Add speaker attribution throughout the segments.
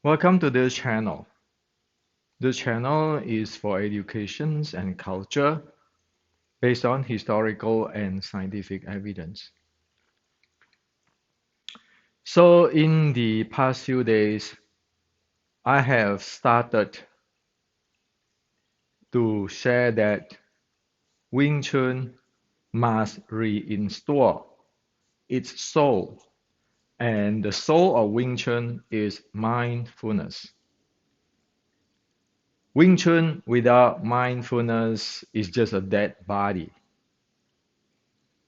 Speaker 1: Welcome to this channel. This channel is for education and culture based on historical and scientific evidence. So in the past few days, I have started to share that Wing Chun must reinstall its soul, and the soul of Wing Chun is mindfulness. Wing Chun without mindfulness is just a dead body,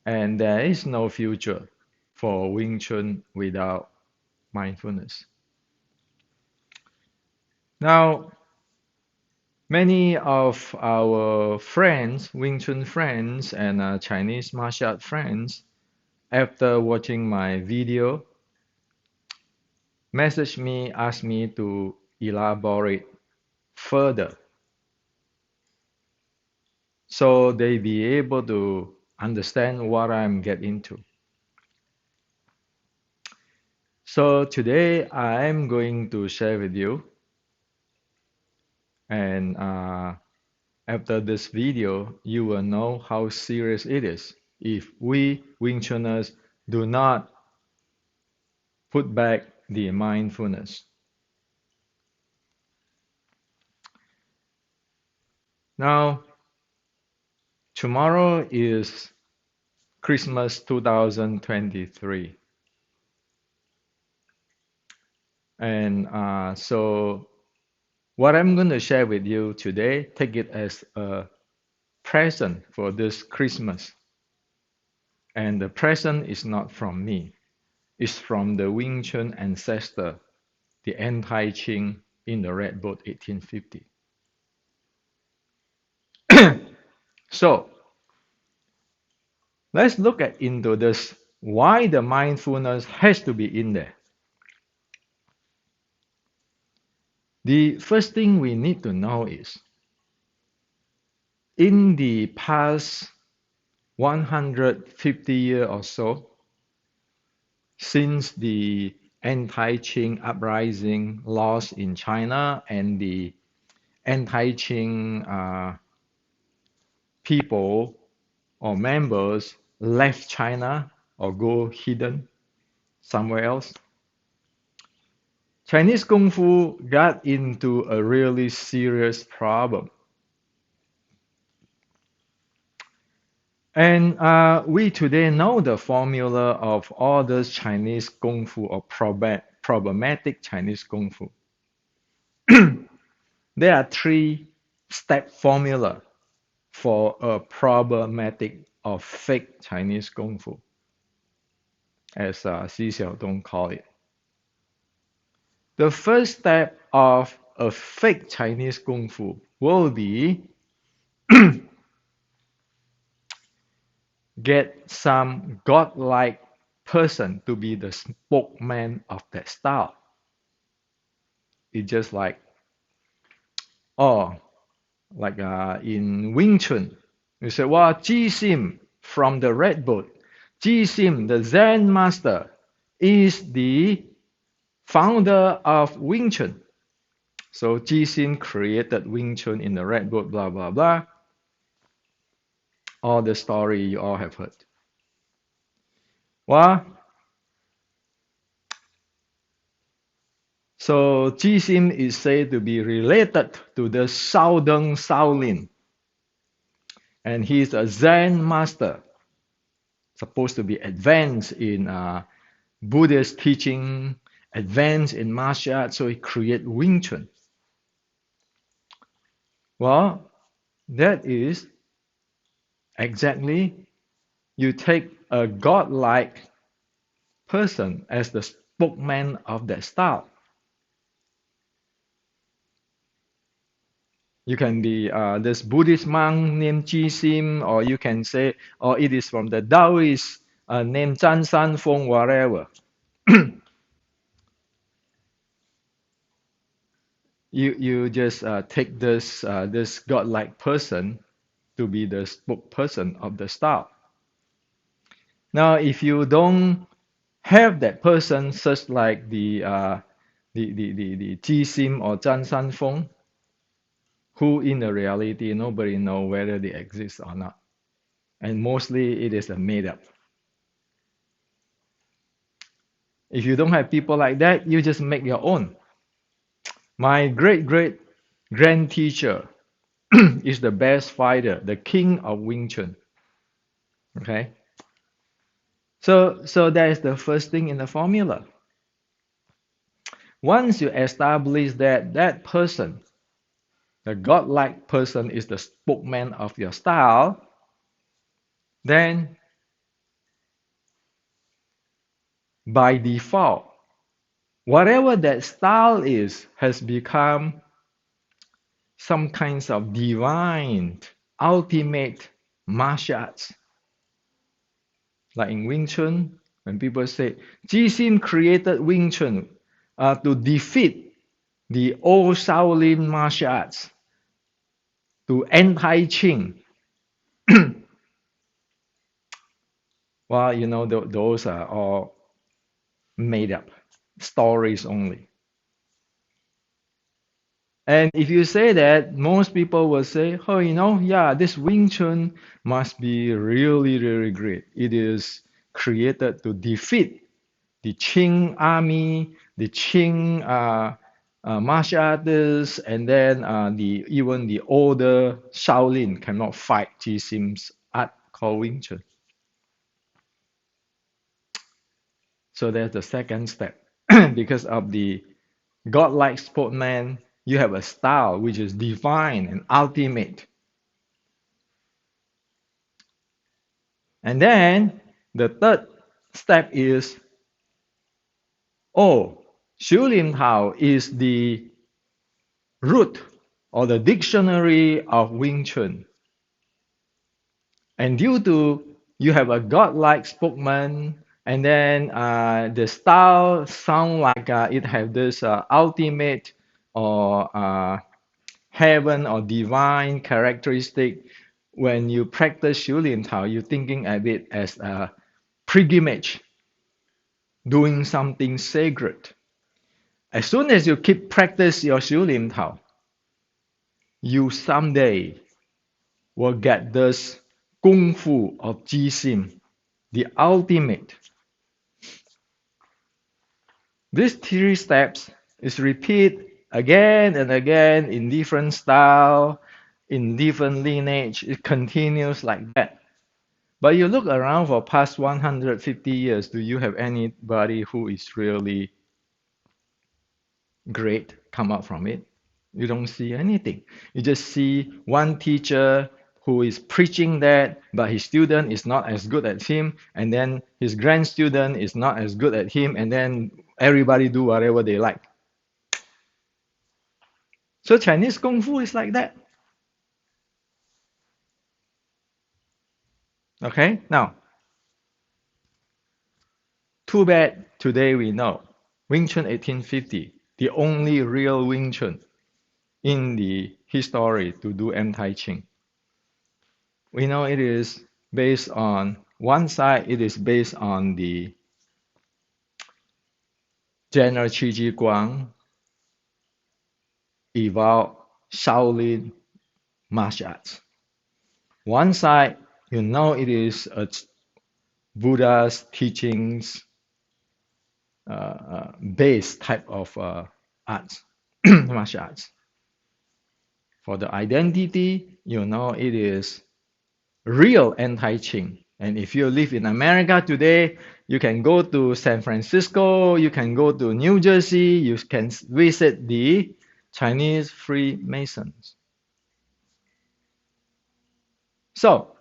Speaker 1: and there is no future for Wing Chun without mindfulness. Now, many of our friends, Wing Chun friends, and Chinese martial art friends, after watching my video, message me, ask me to elaborate further so they be able to understand what I'm getting into. So today I'm going to share with you, and after this video, you will know how serious it is if we Wing Chuners do not put back the mindfulness. Now, tomorrow is Christmas 2023. And so what I'm going to share with you today, take it as a present for this Christmas. And the present is not from me. It's from the Wing Chun ancestor, the anti-Qing in the Red Boat 1850. So let's look into this, why the mindfulness has to be in there. The first thing we need to know is, in the past 150 years or so, since the anti-Qing uprising lost in China and the anti-Qing people or members left China or go hidden somewhere else, Chinese Kung Fu got into a really serious problem. And we today know the formula of all this Chinese Kung Fu or problematic Chinese Kung Fu. There are three-step formula for a problematic or fake Chinese Kung Fu, as Xi Xiaodong call it. The first step of a fake Chinese Kung Fu will be get some godlike person to be the spokesman of that style. It's just like, oh, like in Wing Chun, you say, well, Ji Sim from the Red Boat, Ji Sim, the Zen master, is the founder of Wing Chun. So Ji Sim created Wing Chun in the Red Boat, blah, blah, blah. All the story you all have heard. Well, so Ji Sim is said to be related to the Southern Shaolin. And he's a Zen master, supposed to be advanced in Buddhist teaching, advanced in martial arts, so he created Wing Chun. Well, that is exactly, you take a godlike person as the spokesman of that style. You can be this Buddhist monk named Ji Sim, or you can say, or it is from the Taoist named Zhan San Feng, whatever. You just take this godlike person to be the spokesperson of the style. Now, if you don't have that person, such like the the Jisim or Zhan San Feng, who in the reality nobody know whether they exist or not. And mostly it is a made up. If you don't have people like that, you just make your own. My great great grand teacher is the best fighter, the king of Wing Chun. Okay, so that is the first thing in the formula. Once you establish that that person, the godlike person, is the spokesman of your style, then by default, whatever that style is has become some kinds of divine, ultimate martial arts. Like in Wing Chun, when people say Jisim created Wing Chun to defeat the old Shaolin martial arts, to anti-Qing. Well, those are all made up stories only. And if you say that, most people will say, oh, yeah, this Wing Chun must be really, really great. It is created to defeat the Qing army, the Qing martial artists, and then even the older Shaolin cannot fight Jisim's art called Wing Chun. So that's the second step. Because of the godlike sportsman, you have a style which is divine and ultimate. And then the third step is, oh, Xu Lim Tao is the root or the dictionary of Wing Chun. And due to you have a godlike spokesman, and then the style sound like it have this ultimate or heaven or divine characteristic. When you practice Xu Lin Tao, you're thinking of it as a pilgrimage, doing something sacred. As soon as you keep practice your Xu Lin Tao, you someday will get this Kung Fu of Jisim, the ultimate. These three steps is repeat again and again in different style, in different lineage. It continues like that. But you look around for past 150 years, do you have anybody who is really great come out from it? You don't see anything. You just see one teacher who is preaching that, but his student is not as good as him, and then his grand student is not as good as him, and then everybody do whatever they like. So Chinese Kung Fu is like that. Okay, now, too bad today we know Wing Chun 1850, the only real Wing Chun in the history to do anti-Qing. We know it is based on one side, it is based on the General Qi Ji Guang evolved Shaolin martial arts. One side, it is a Buddha's teachings based type of arts, martial arts. For the identity, it is real anti-Qing. And if you live in America today, you can go to San Francisco, you can go to New Jersey, you can visit the Chinese Freemasons. So,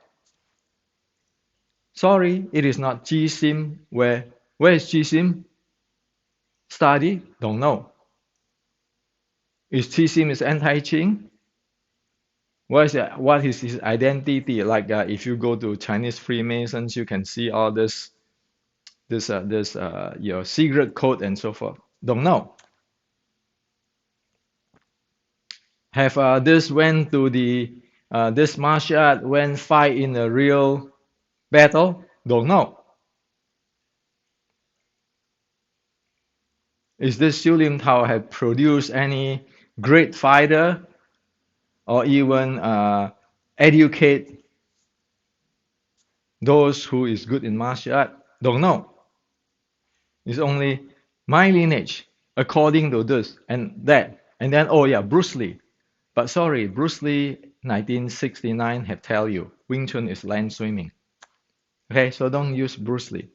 Speaker 1: sorry, it is not Jisim. Where is Jisim? Study? Don't know. Is Jisim is anti-Qing? What is his identity? Like if you go to Chinese Freemasons, you can see all this your secret code and so forth. Don't know. Have this went to the this martial art went fight in a real battle? Don't know. Is this Xu Lim Tao have produced any great fighter or even educate those who is good in martial art? Don't know. It's only my lineage according to this and that. And then, oh yeah, Bruce Lee. But sorry, Bruce Lee, 1969, have tell you, Wing Chun is land swimming. Okay, so don't use Bruce Lee.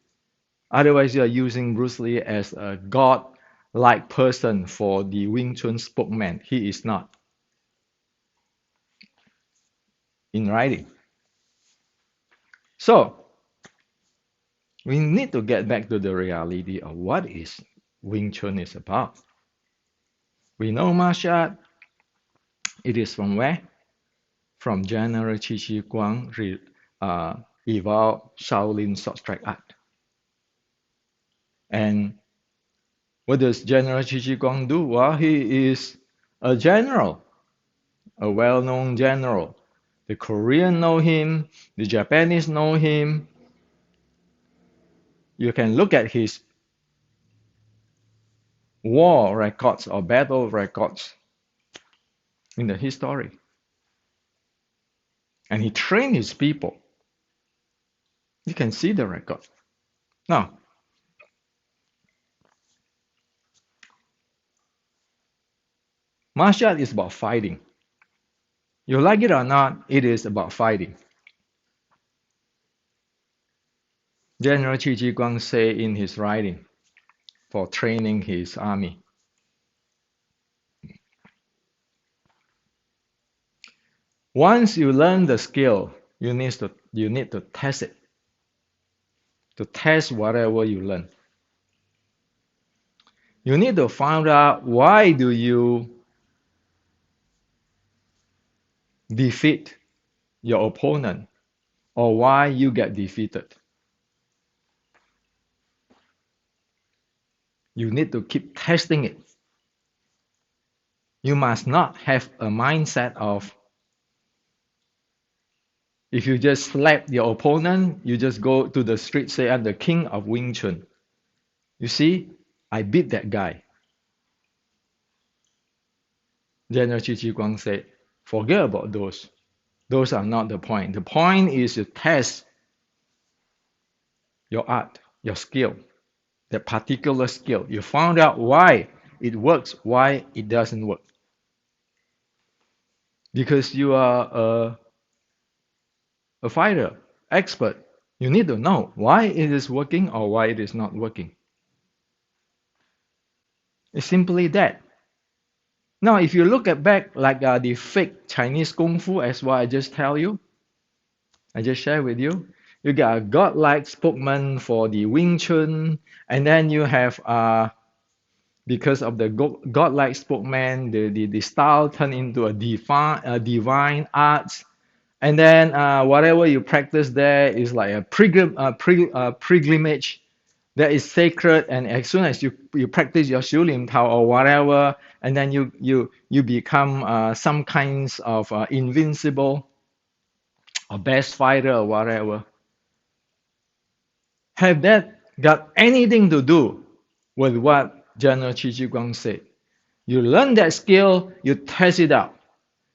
Speaker 1: Otherwise, you are using Bruce Lee as a god-like person for the Wing Chun spokesman. He is not in writing. So we need to get back to the reality of what is Wing Chun is about. We know martial art. It is from where? From General Qi Shi Guang evolved Shaolin sword strike art. And what does General Qi Shi Guang do? Well, he is a general, a well-known general. The Korean know him, the Japanese know him. You can look at his war records or battle records in the history. And he trained his people. You can see the record. Now, martial art is about fighting. You like it or not, it is about fighting. General Qi Ji Guang say in his writing for training his army. Once you learn the skill, you need to test it. To test whatever you learn. You need to find out why do you defeat your opponent or why you get defeated. You need to keep testing it. You must not have a mindset of if you just slap your opponent, you just go to the street, say, I'm the king of Wing Chun. You see, I beat that guy. General Qi Ji Guang said, forget about those. Those are not the point. The point is to test your art, your skill, that particular skill. You found out why it works, why it doesn't work. Because you are a fighter, expert, you need to know why it is working or why it is not working. It's simply that. Now, if you look at back like the fake Chinese Kung Fu, as what I just tell you, I just share with you, you got a godlike spokesman for the Wing Chun, and then you have, because of the godlike spokesman, the style turned into a divine arts. And then whatever you practice there is like a pilgrimage that is sacred. And as soon as you practice your Xu Lim Tao or whatever, and then you become some kinds of invincible or best fighter or whatever. Have that got anything to do with what General Qi Ji Guang said? You learn that skill, you test it out.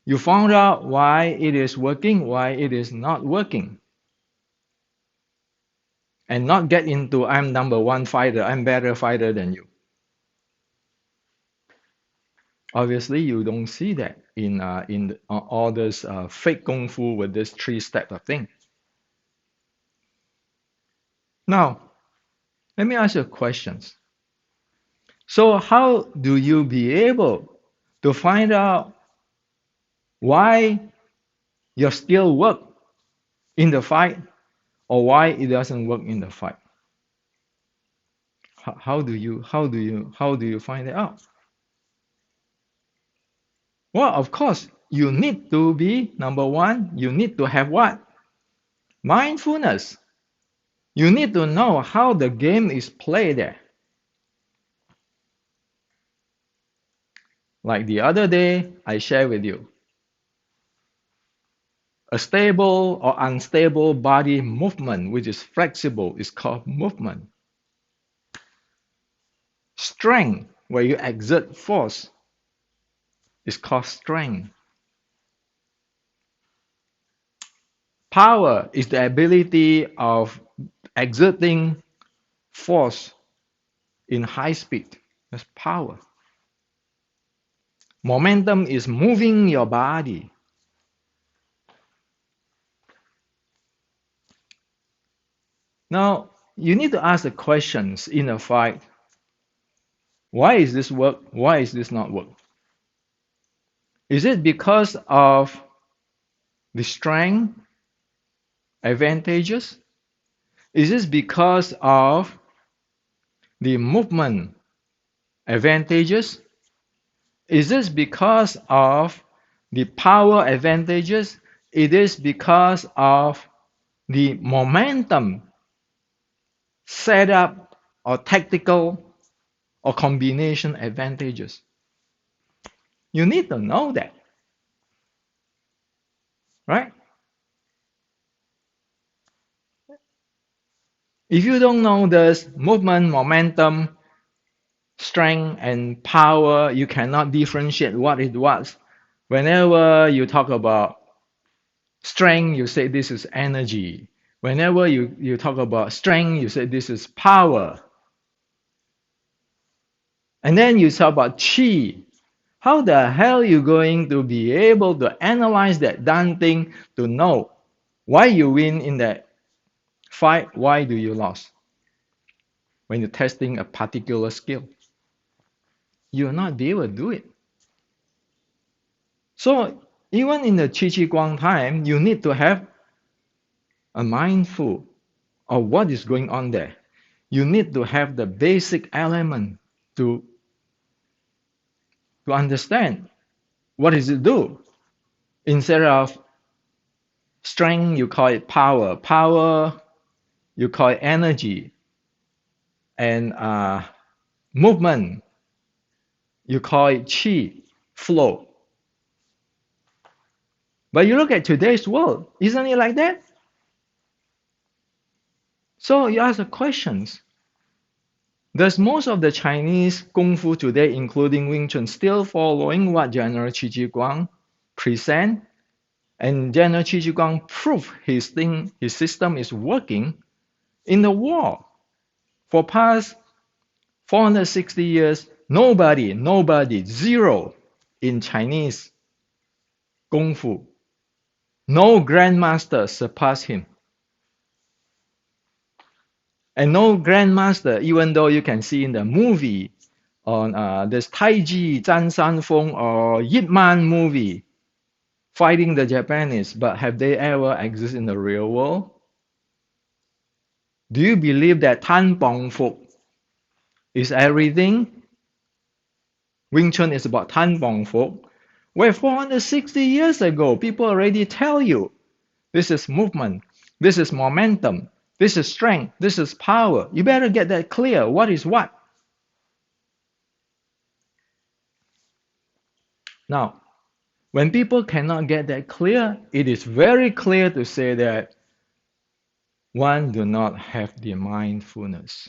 Speaker 1: You found out why it is working, why it is not working. And not get into I'm number one fighter, I'm better fighter than you. Obviously, you don't see that in all this fake kung fu with this 3-step of thing. Now, let me ask you questions. So how do you be able to find out why your skill work in the fight or why it doesn't work in the fight? How do you find it out? Well, of course, you need to be number one. You need to have what? Mindfulness. You need to know how the game is played there. Like the other day, I shared with you. A stable or unstable body movement, which is flexible, is called movement. Strength, where you exert force, is called strength. Power is the ability of exerting force in high speed. That's power. Momentum is moving your body. Now, you need to ask the questions in a fight. Why is this work? Why is this not work? Is it because of the strength advantages? Is this because of the movement advantages? Is this because of the power advantages? It is because of the momentum setup or tactical or combination advantages. You need to know that, right? If you don't know this movement, momentum, strength, and power, you cannot differentiate what it was. Whenever you talk about strength, you say this is energy. Whenever you talk about strength, you say this is power. And then you talk about chi. How the hell are you going to be able to analyze that damn thing to know why you win in that fight, why do you lose when you're testing a particular skill? You will not be able to do it. So even in the Qi Guang time, you need to have a mindful of what is going on there. You need to have the basic element to understand what does it do. Instead of strength, you call it power. Power, you call it energy. And movement, you call it qi, flow. But you look at today's world, isn't it like that? So you ask the questions. Does most of the Chinese Kung Fu today, including Wing Chun, still following what General Qi Guang present? And General Qi Guang proved his system is working in the war. For past 460 years, nobody, zero in Chinese Kung Fu. No grandmaster surpassed him. And no grandmaster, even though you can see in the movie on this Taiji, Zhan Sanfeng, or Yip Man movie, fighting the Japanese, but have they ever existed in the real world? Do you believe that Tan Bong Fuk is everything? Wing Chun is about Tan Bong Fuk, where 460 years ago, people already tell you this is movement, this is momentum, this is strength, this is power. You better get that clear. What is what? Now, when people cannot get that clear, it is very clear to say that one do not have the mindfulness.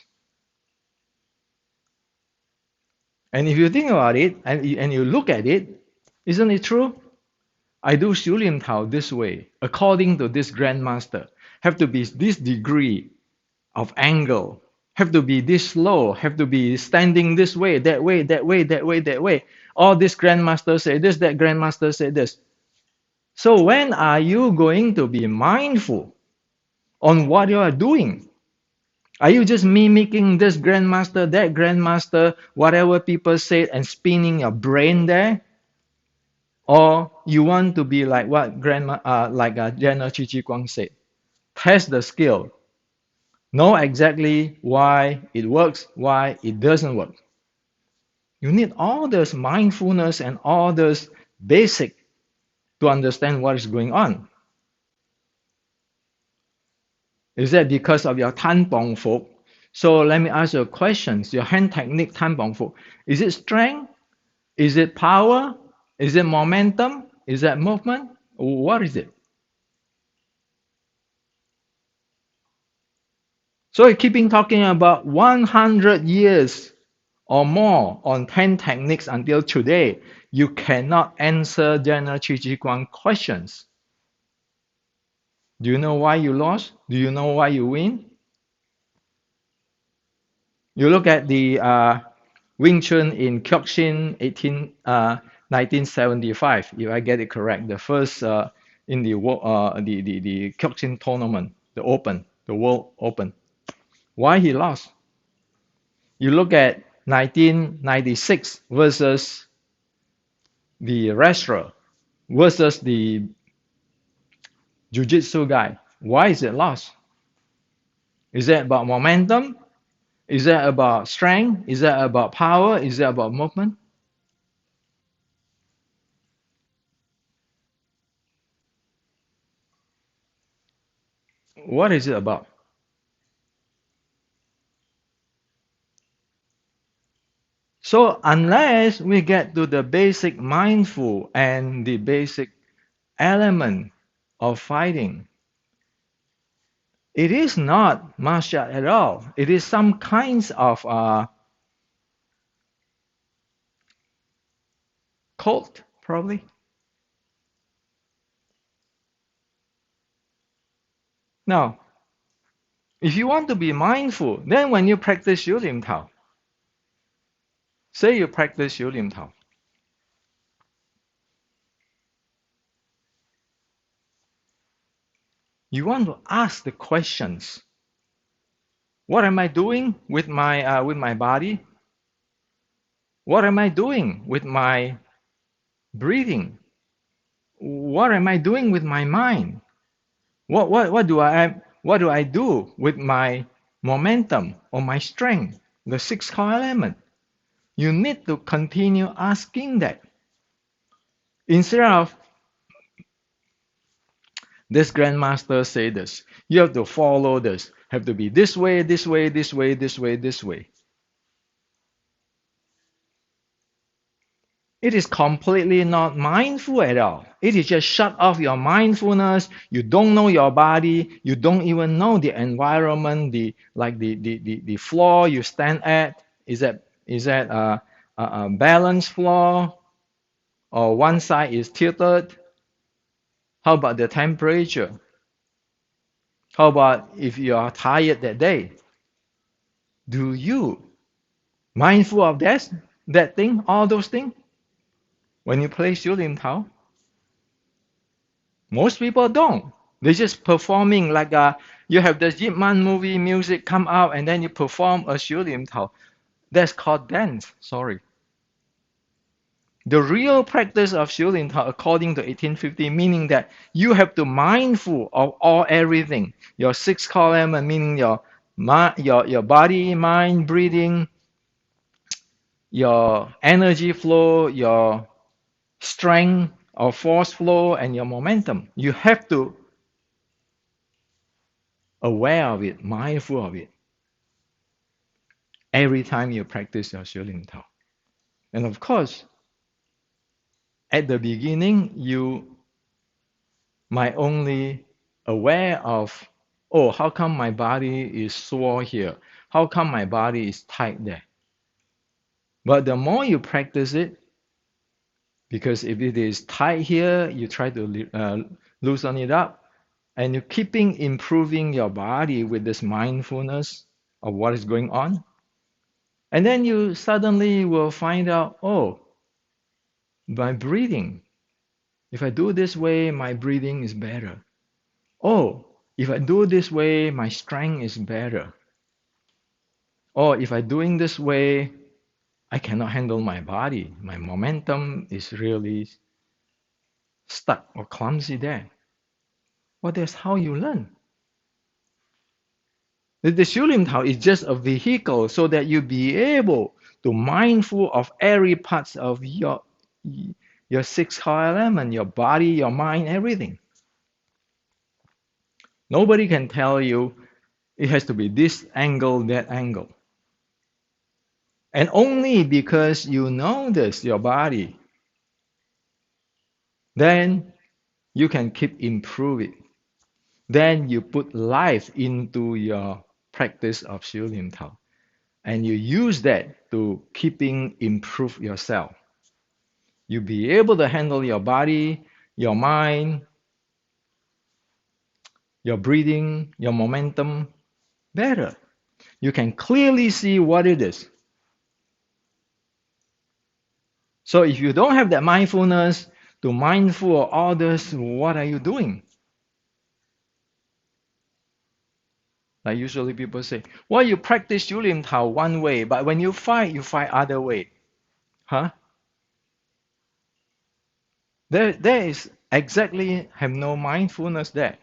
Speaker 1: And if you think about it and you look at it, isn't it true? I do Xiu Lian Tao this way, according to this grandmaster, have to be this degree of angle, have to be this slow, have to be standing this way, that way, that way, that way, that way. All this grandmaster say this, that grandmaster say this. So when are you going to be mindful on what you are doing? Are you just mimicking this grandmaster, that grandmaster, whatever people say, and spinning your brain there? Or you want to be like what General Qi Guang said, test the skill, know exactly why it works, why it doesn't work. You need all this mindfulness and all this basic to understand what is going on. Is that because of your Tan Bong Fuk? So let me ask you questions. Your hand technique, Tan Bong Fuk, is it strength? Is it power? Is it momentum? Is that movement? What is it? So keeping talking about 100 years or more on 10 techniques until today, you cannot answer general Qi Ji Guang questions. Do you know why you lost? Do you know why you win? You look at the Wing Chun in Kyokushin 1975, if I get it correct, the first in the Kyokushin tournament, the Open, the World Open. Why he lost? You look at 1996 versus the wrestler versus the jiu-jitsu guy. Why is it lost? Is it about momentum? Is that about strength? Is that about power? Is that about movement? What is it about? So unless we get to the basic mindful and the basic element of fighting, it is not martial art at all. It is some kinds of cult, probably. Now, if you want to be mindful, then when you practice Yu Lim Tao, say you practice Yu Lim Tao, you want to ask the questions. What am I doing with my body? What am I doing with my breathing? What am I doing with my mind? What do I do with my momentum or my strength? The six core element. You need to continue asking that. Instead of this grandmaster say this, you have to follow this. Have to be this way, this way, this way, this way, this way. It is completely not mindful at all. It is just shut off your mindfulness. You don't know your body. You don't even know the environment, the floor you stand at. Is that a balanced floor or one side is tilted? How about the temperature? How about if you are tired that day? Do you mindful of that thing, all those things when you play Xiu Lim Tao? Most people don't. They're just performing like you have the Yip Man movie music come out and then you perform a Xiu Lim Tao. That's called dance. Sorry. The real practice of Xiu Lim Tao, according to 1850, meaning that you have to mindful of all everything. Your six core element, meaning your body, mind, breathing, your energy flow, your strength or force flow, and your momentum. You have to aware of it, mindful of it, every time you practice your Xiu Lim Tao. And of course, at the beginning, you might only aware of, oh, how come my body is sore here? How come my body is tight there? But the more you practice it, because if it is tight here, you try to loosen it up, and you're keeping improving your body with this mindfulness of what is going on. And then you suddenly will find out, oh, my breathing. If I do this way, my breathing is better. Oh, if I do this way, my strength is better. Or if I doing this way, I cannot handle my body. My momentum is really stuck or clumsy there. Well, that's how you learn. The Xiu Lim Tao is just a vehicle so that you be able to mindful of every parts of your six core element, your body, your mind, everything. Nobody can tell you it has to be this angle, that angle. And only because you know this, your body, then you can keep improving. Then you put life into your practice of Xiu Lim Tao. and you use that to keeping improve yourself. You'll be able to handle your body, your mind, your breathing, your momentum better. You can clearly see what it is. So if you don't have that mindfulness to mindful of others, what are you doing? Like usually people say, well, you practice 九连桃 one way, but when you fight other way. Huh? There is exactly have no mindfulness there.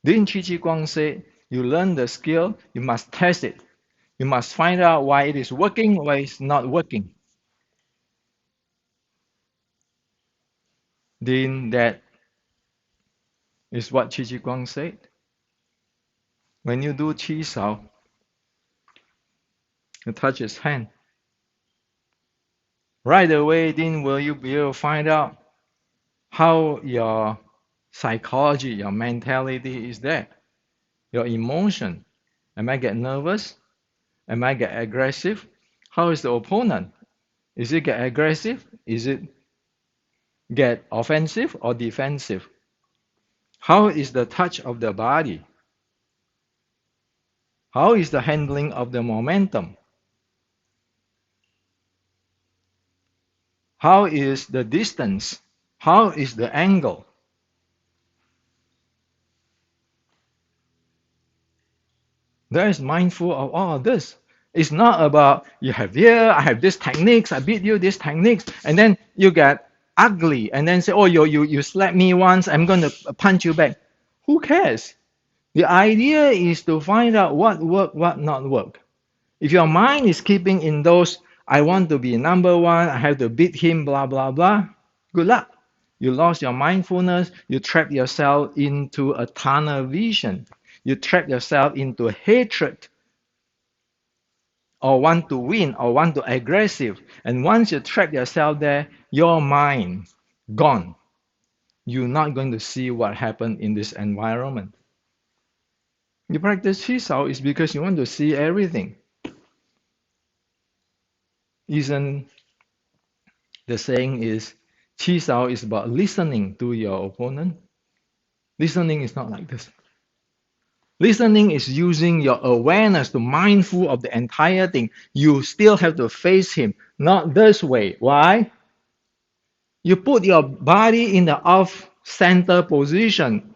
Speaker 1: Didn't Chi Chi Guang say, you learn the skill, you must test it. You must find out why it is working, why it's not working. Then that is what Chi Chi Guang said. When you do Chi Sao, you touch his hand. Right away, then will you be able to find out how your psychology, your mentality is there, your emotion. Am I get nervous? Am I get aggressive? How is the opponent? Is it get aggressive? Is it get offensive or defensive? How is the touch of the body? How is the handling of the momentum? How is the distance? How is the angle? There is mindful of all of this. It's not about you have here, I have these techniques, I beat you these techniques, and then you get ugly and then say, oh, you slapped me once, I'm going to punch you back. Who cares? The idea is to find out what work, what not work. If your mind is keeping in those, I want to be number one, I have to beat him, blah, blah, blah, good luck. You lost your mindfulness, you trap yourself into a tunnel vision. You trap yourself into hatred or want to win or want to aggressive. And once you trap yourself there, your mind gone. You're not going to see what happened in this environment. You practice Qi is because you want to see everything. Isn't the saying is Qi is about listening to your opponent? Listening is not like this. Listening is using your awareness to mindful of the entire thing. You still have to face him, not this way. Why? You put your body in the off-center position.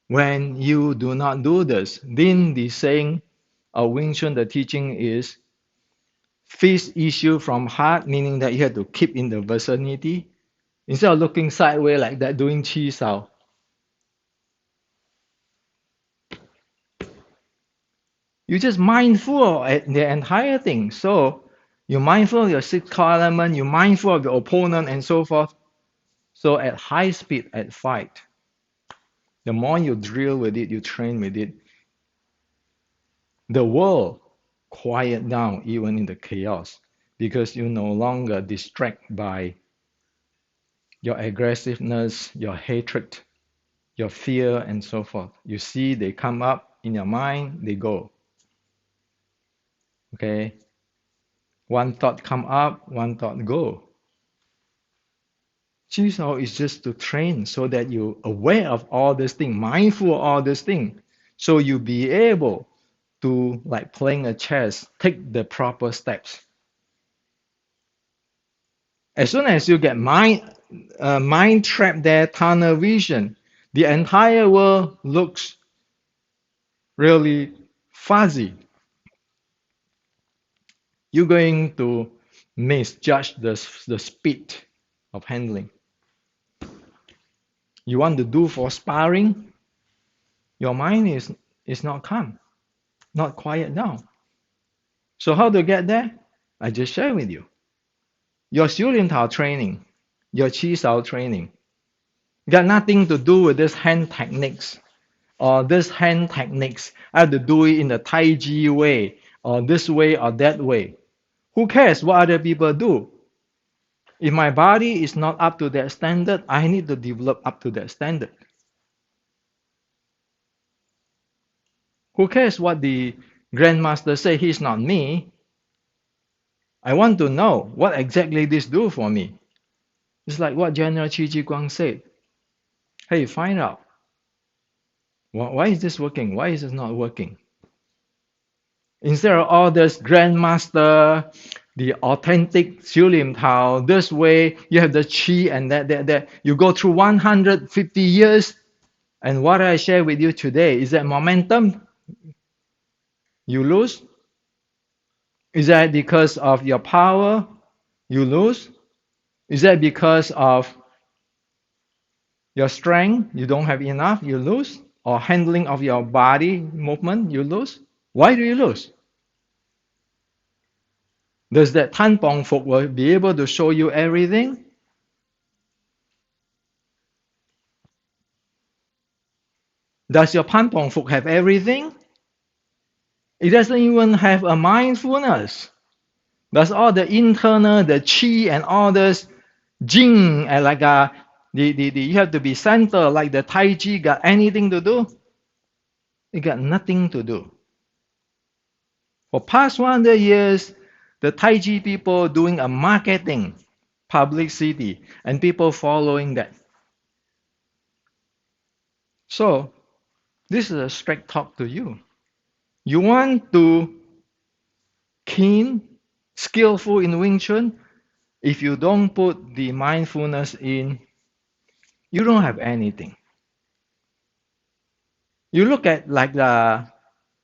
Speaker 1: When you do not do this, then the saying of Wing Chun, the teaching is fist issue from heart, meaning that you have to keep in the vicinity. Instead of looking sideways like that, doing Qi Sao. You're just mindful of the entire thing. So you're mindful of your six core element, you're mindful of your opponent, and so forth. So at high speed, at fight, the more you drill with it, you train with it, the world quiet down even in the chaos because you no longer distracted by your aggressiveness, your hatred, your fear, and so forth. You see they come up in your mind, they go. Okay? One thought come up, one thought go. Jigsaw is just to train so that you're aware of all this thing, mindful of all this thing. So you be able to, like playing a chess, take the proper steps. As soon as you get mind trapped there, tunnel vision, the entire world looks really fuzzy. You're going to misjudge the speed of handling. You want to do for sparring, your mind is not calm, not quiet down. So how to get there? I just share with you. Your 修炼陶 training, your Qi Sao training, got nothing to do with this hand techniques or this hand techniques. I have to do it in the Tai Chi way or this way or that way. Who cares what other people do? If my body is not up to that standard, I need to develop up to that standard. Who cares what the Grandmaster say he's not me. I want to know what exactly this do for me. It's like what General Qi Ji Guang said. Hey, find out. Why is this working? Why is this not working? Instead of all this grandmaster, the authentic Xiu Lim Tao, this way you have the Qi and that. You go through 150 years. And what I share with you today is that momentum you lose. Is that because of your power you lose? Is that because of your strength you don't have enough you lose? Or handling of your body movement you lose? Why do you lose? Does that Tan Pong Fuk will be able to show you everything? Does your Tan Pong Fuk have everything? It doesn't even have a mindfulness. Does all the internal, the chi and all this jing and like you have to be center like the Tai Chi got anything to do? It got nothing to do. For past 100 years, the Tai Chi people doing a marketing, publicity, and people following that. So this is a straight talk to you. You want to keen, skillful in Wing Chun? If you don't put the mindfulness in, you don't have anything. You look at like the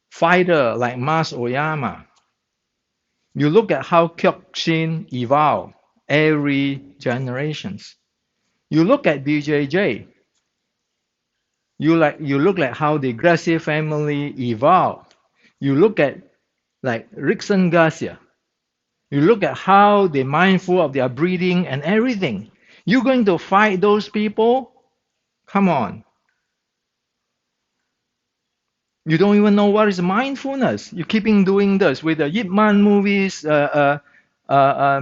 Speaker 1: fighter like Mas Oyama. You look at how Kyokushin evolved every generations. You look at BJJ. You look at how the Gracie family evolved. You look at like Rickson Garcia. You look at how they're mindful of their breathing and everything. You're going to fight those people? Come on. You don't even know what is mindfulness. You're keeping doing this with the Yip Man movies,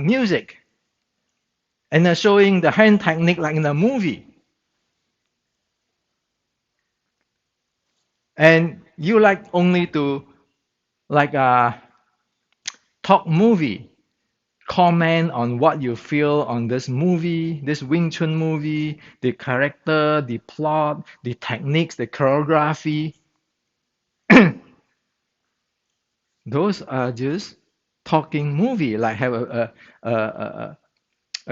Speaker 1: music, and they're showing the hand technique like in the movie. And you like only to like talk movie, comment on what you feel on this movie, this Wing Chun movie, the character, the plot, the techniques, the choreography. Those are just talking movie, like have a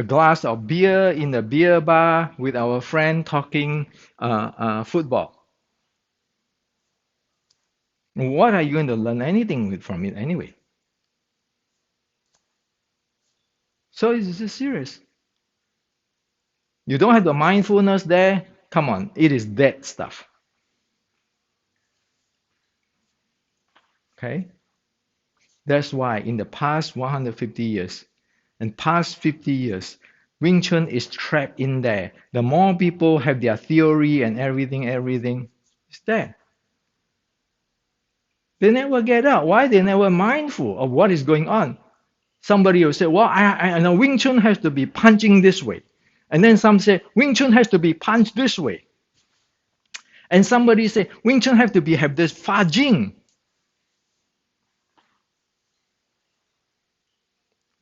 Speaker 1: glass of beer in the beer bar with our friend talking football. What are you going to learn anything from it anyway? So it's just serious. You don't have the mindfulness there. Come on, it is dead stuff. Okay? That's why in the past 150 years and past 50 years, Wing Chun is trapped in there. The more people have their theory and everything, it's there. They never get out. Why? They never mindful of what is going on. Somebody will say, well, I know Wing Chun has to be punching this way. And then some say, Wing Chun has to be punched this way. And somebody say, Wing Chun have to be have this Fa Jing.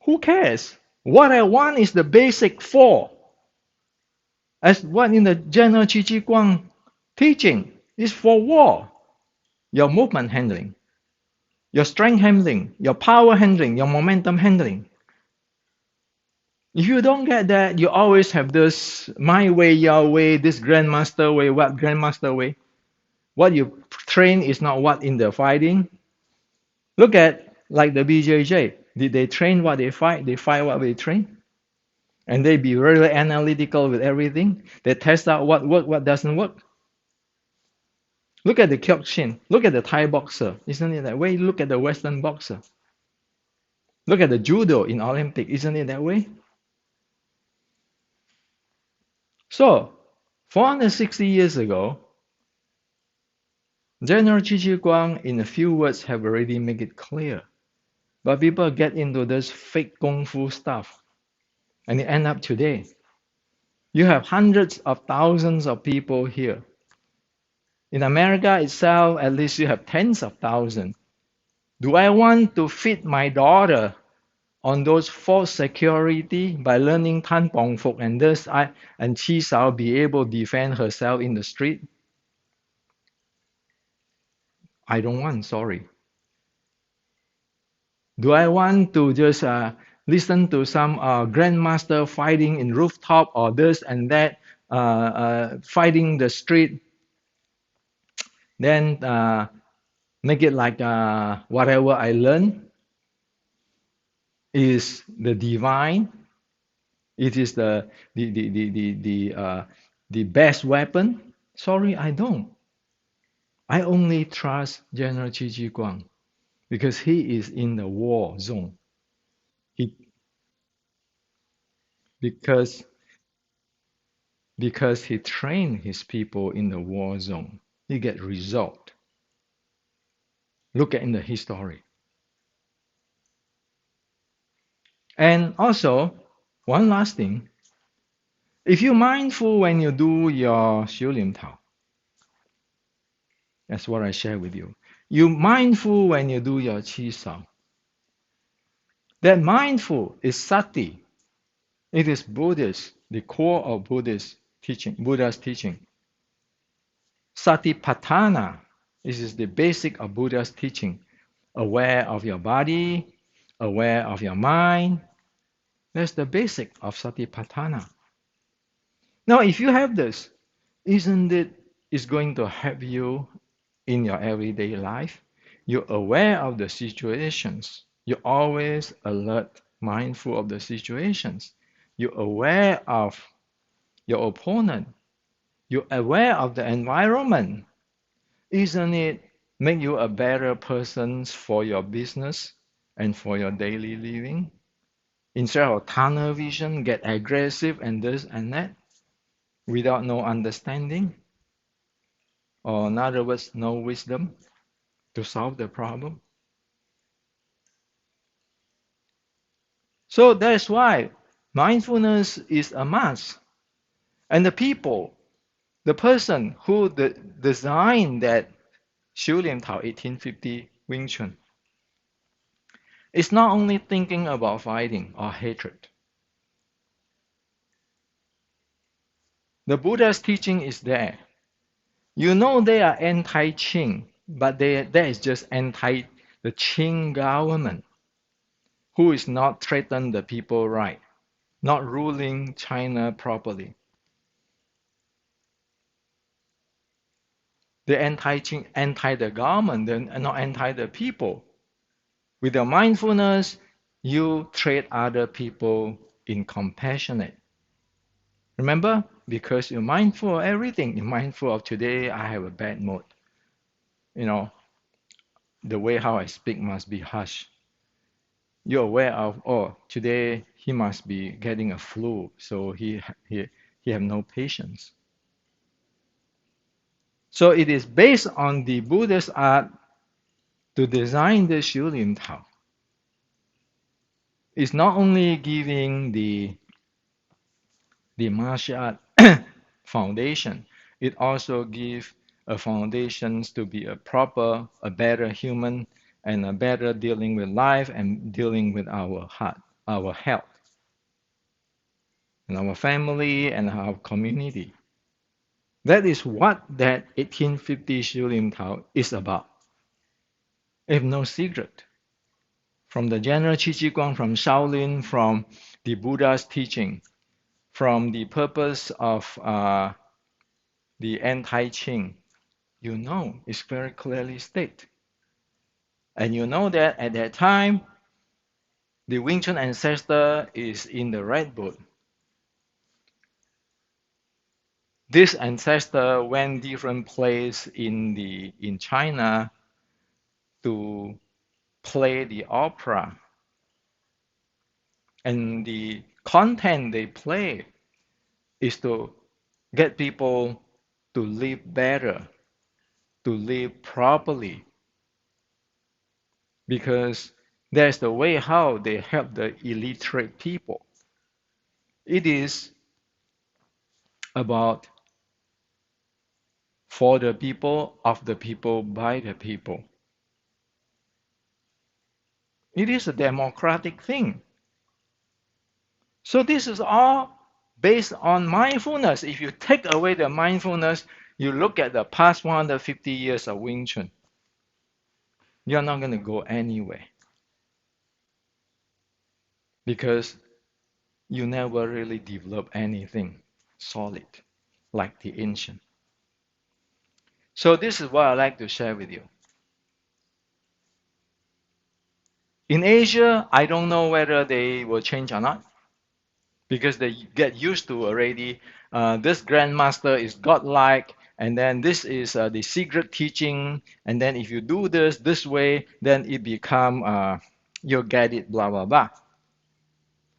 Speaker 1: Who cares? What I want is the basic four. As what in the General Qi Ji Guang teaching is for war. Your movement handling, your strength handling, your power handling, your momentum handling. If you don't get that, you always have this my way, your way, this grandmaster way, what grandmaster way. What you train is not what in the fighting. Look at like the BJJ. Did they train what they fight? They fight what they train. And they be really analytical with everything. They test out what works, what doesn't work. Look at the Kyokushin. Look at the Thai boxer. Isn't it that way? Look at the Western boxer. Look at the judo in Olympic. Isn't it that way? So, 460 years ago, General Qi Ji Guang, in a few words, have already made it clear. But people get into this fake kung fu stuff, and it end up today. You have hundreds of thousands of people here. In America itself, at least you have tens of thousands. Do I want to feed my daughter on those false security by learning Tan Pong Fuk and thus and Chi Sao be able to defend herself in the street? I don't want, sorry. Do I want to just listen to some grandmaster fighting in rooftop or this and that, fighting the street, then make it like whatever I learn is the divine. It is the best weapon. Sorry, I don't. I only trust General Chi Chi Guang because he is in the war zone. He because because he trained his people in the war zone. He get result. Look at in the history. And also, one last thing, if you're mindful when you do your Xiu Lim Tao, that's what I share with you. You mindful when you do your Qi Sao. That mindful is sati. It is Buddhist, the core of Buddhist teaching, Buddha's teaching. Satipatthana, this is the basic of Buddha's teaching. Aware of your body, aware of your mind. That's the basic of Satipatthana. Now, if you have this, isn't it is going to help you in your everyday life? You're aware of the situations. You're always alert, mindful of the situations. You're aware of your opponent. You're aware of the environment. Isn't it make you a better person for your business and for your daily living? Instead of tunnel vision, get aggressive and this and that without no understanding, or in other words, no wisdom to solve the problem. So that's why mindfulness is a must. And the person who designed that Xiu Lian Tao 1850 Wing Chun is not only thinking about fighting or hatred. The Buddha's teaching is there. You know they are anti-Qing, but that is just anti the Qing government, who is not treating the people right, not ruling China properly. They're anti-Qing, anti the government, they're not anti the people. With your mindfulness, you treat other people in compassionate. Remember, because you're mindful of everything. You're mindful of today, I have a bad mood. You know, the way how I speak must be harsh. You're aware of, oh, today he must be getting a flu, so he have no patience. So it is based on the Buddhist art to design the Xiu Lim Tao. It's not only giving the martial art foundation, it also gives a foundation to be a proper, a better human, and a better dealing with life and dealing with our heart, our health, and our family and our community. That is what that 1850 Xiu Lim Tao is about. If no secret. From the general Qi Ji Guang, from Shaolin, from the Buddha's teaching, from the purpose of the anti-Qing, you know, it's very clearly stated. And you know that at that time, the Wing Chun ancestor is in the Red Book. This ancestor went different place in China to play the opera, and the content they play is to get people to live better, to live properly, because that's the way how they help the illiterate people. It is about for the people, of the people, by the people. It is a democratic thing. So this is all based on mindfulness. If you take away the mindfulness, you look at the past 150 years of Wing Chun, you're not going to go anywhere because you never really develop anything solid like the ancient. So this is what I like to share with you. In Asia, I don't know whether they will change or not because they get used to already. This grandmaster is godlike, and then this is the secret teaching, and then if you do this way, then it become you'll get it, blah blah blah.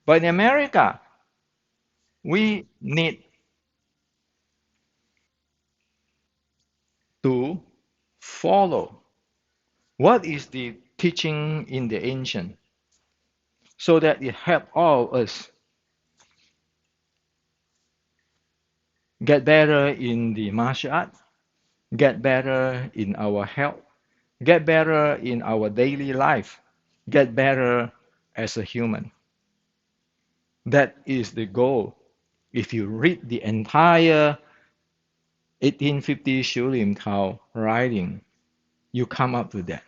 Speaker 1: But in America, we need to follow what is the teaching in the ancient, so that it help all of us get better in the martial art, get better in our health, get better in our daily life, get better as a human. That is the goal. If you read the entire 1850 Shu Lim Tao writing, you come up with that.